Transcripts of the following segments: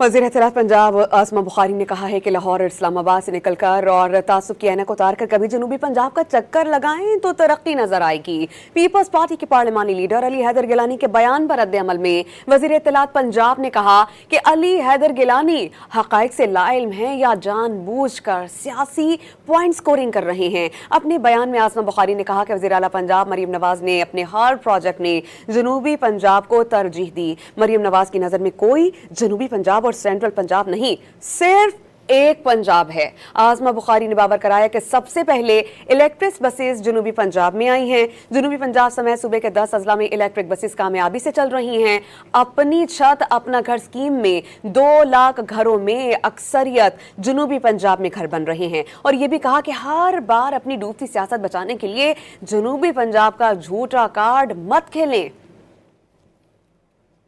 वज़ीर इत्तलात पंजाब आसमा बुखारी ने कहा है कि लाहौर और इस्लामाबाद से निकलकर और तासुब की ऐनक उतार कर कभी जनूबी पंजाब का चक्कर लगाएं तो तरक्की नजर आएगी। पीपल्स पार्टी के पार्लिमानी लीडर अली हैदर गिलानी के बयान पर रद्द-ए-अमल में वज़ीर इत्तलात पंजाब ने कहा कि अली हैदर गिलानी हक़ाइक़ से लाइल्म हैं या जानबूझकर सियासी पॉइंट स्कोरिंग कर रहे हैं। अपने बयान में आसमा बुखारी ने कहा कि वज़ीर आला पंजाब मरीम नवाज ने अपने हर प्रोजेक्ट में जनूबी पंजाब को तरजीह दी। मरीम नवाज की नज़र में कोई जनूबी पंजाब और सेंट्रल पंजाब नहीं, सिर्फ एक पंजाब है। आसमा बुखारी ने बावर कराया कि सबसे पहले इलेक्ट्रिक बसेस जनूबी पंजाब में आई हैं। जनूबी पंजाब समेत सूबे के 10 अजला में इलेक्ट्रिक बसेस कामयाबी से चल रही हैं। अपनी छत अपना घर स्कीम में 2 लाख घरों में अक्सरियत जनूबी पंजाब में घर बन रहे हैं। और ये भी कहा कि हर बार अपनी डूबती सियासत बचाने के लिए जनूबी पंजाब का झूठा कार्ड मत खेलें।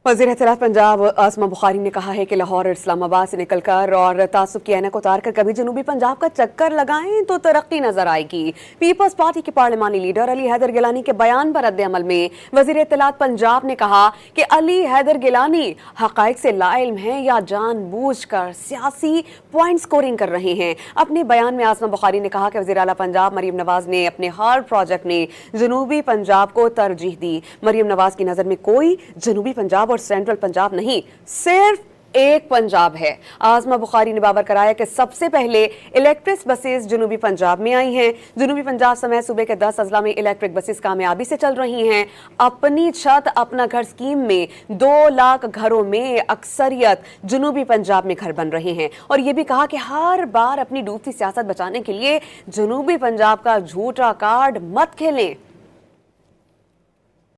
वज़ीर इत्तलात पंजाब आसमा बुखारी ने कहा है कि लाहौर और इस्लामाबाद से निकलकर और तासुब की ऐनक उतार कर कभी जनूबी पंजाब का चक्कर लगाएं तो तरक्की नजर आएगी। पीपल्स पार्टी के पार्लिमानी लीडर अली हैदर गिलानी के बयान पर रद्द-ए-अमल में वज़ीर इत्तलात पंजाब ने कहा कि अली हैदर गिलानी हक़ाइक़ से लाइल्म हैं या जानबूझकर सियासी पॉइंट स्कोरिंग कर रहे हैं। अपने बयान में आसमा बुखारी ने कहा कि वज़ीर आला पंजाब मरीम नवाज ने अपने हर प्रोजेक्ट में जनूबी पंजाब को तरजीह दी। मरीम नवाज की नज़र में कोई जनूबी पंजाब और सेंट्रल पंजाब नहीं, सिर्फ एक पंजाब है। आसमा बुखारी ने बावर कराया कि सबसे पहले इलेक्ट्रिक बसेस जनूबी पंजाब में आई हैं। जनूबी पंजाब समेत सूबे के 10 अजला में इलेक्ट्रिक बसेस कामयाबी से चल रही हैं। अपनी छत अपना घर स्कीम में 2 लाख घरों में अक्सरियत जनूबी पंजाब में घर बन रहे हैं। और ये भी कहा कि हर बार अपनी डूबती सियासत बचाने के लिए जनूबी पंजाब का झूठा कार्ड मत खेलें।